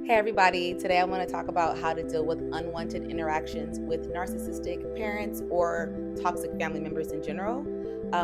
Hey everybody, today I want to talk about how to deal with unwanted interactions with narcissistic parents or toxic family members in general.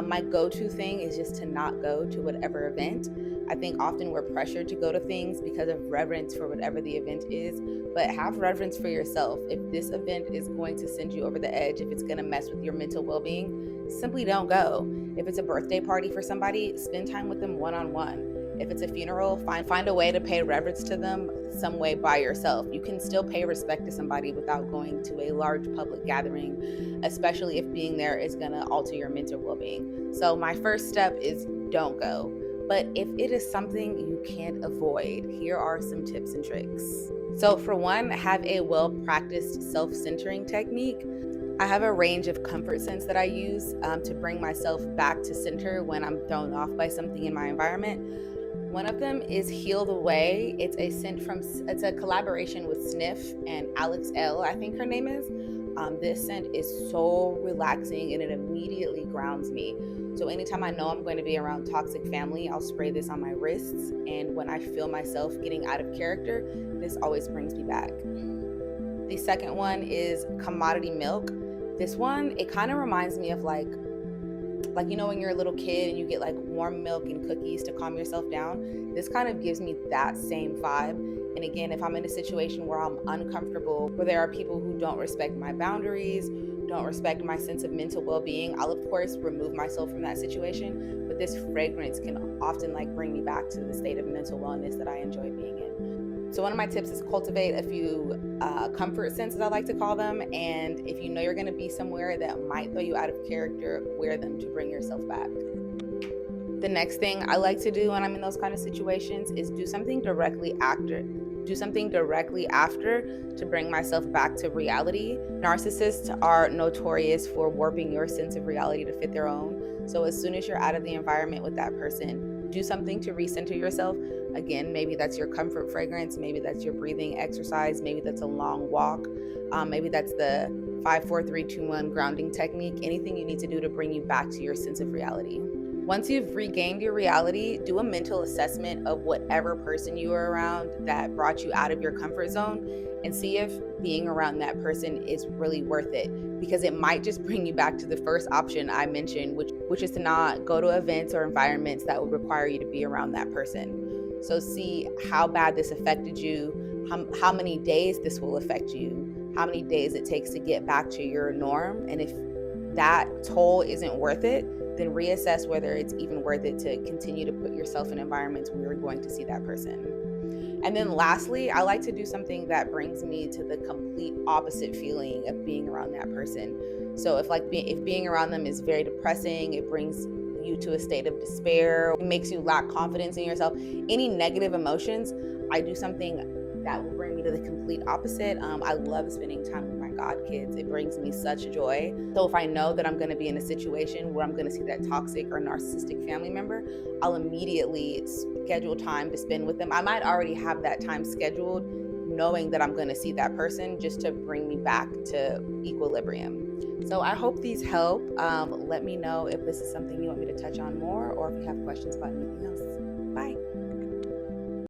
My go to thing is just to not go to whatever event. I think often we're pressured to go to things because of reverence for whatever the event is, but have reverence for yourself. If this event is going to send you over the edge, if it's going to mess with your mental well being, simply don't go. If it's a birthday party for somebody, spend time with them one on one. If it's a funeral, find a way to pay reverence to them some way by yourself. You can still pay respect to somebody without going to a large public gathering, especially if being there is going to alter your mental well-being. So my first step is don't go. But if it is something you can't avoid, here are some tips and tricks. So for one, have a well-practiced self-centering technique. I have a range of comfort scents that I use to bring myself back to center when I'm thrown off by something in my environment. One of them is Heal the Way. It's a collaboration with Sniff and Alex L, I think her name is. This scent is so relaxing and it immediately grounds me. So anytime I know I'm going to be around toxic family, I'll spray this on my wrists. And when I feel myself getting out of character, this always brings me back. The second one is Commodity Milk. This one, it kind of reminds me of like when you're a little kid and you get like warm milk and cookies to calm yourself down. This kind of gives me that same vibe. And again, if I'm in a situation where I'm uncomfortable, where there are people who don't respect my boundaries, don't respect my sense of mental well-being, I'll of course remove myself from that situation. But this fragrance can often like bring me back to the state of mental wellness that I enjoy being in. So one of my tips is cultivate a few comfort scents, as I like to call them. And if you know you're going to be somewhere that might throw you out of character, wear them to bring yourself back. The next thing I like to do when I'm in those kind of situations is do something directly after to bring myself back to reality. Narcissists are notorious for warping your sense of reality to fit their own. So as soon as you're out of the environment with that person, do something to recenter yourself. Again, maybe that's your comfort fragrance, maybe that's your breathing exercise, maybe that's a long walk, maybe that's the 5-4-3-2-1 grounding technique. Anything you need to do to bring you back to your sense of reality. Once you've regained your reality, do a mental assessment of whatever person you were around that brought you out of your comfort zone and see if being around that person is really worth it, because it might just bring you back to the first option I mentioned, which is to not go to events or environments that would require you to be around that person. So see how bad this affected you, how many days this will affect you, how many days it takes to get back to your norm. And if that toll isn't worth it, then reassess whether it's even worth it to continue to put yourself in environments where you're going to see that person. And then lastly, I like to do something that brings me to the complete opposite feeling of being around that person. So if being around them is very depressing, it brings you to a state of despair, it makes you lack confidence in yourself, any negative emotions, I do something that will bring me to the complete opposite. I love spending time with my god kids. It brings me such joy. So if I know that I'm going to be in a situation where I'm going to see that toxic or narcissistic family member, I'll immediately schedule time to spend with them. I might already have that time scheduled, knowing that I'm going to see that person, just to bring me back to equilibrium. So I hope these help. Let me know if this is something you want me to touch on more, or if you have questions about anything else. Bye.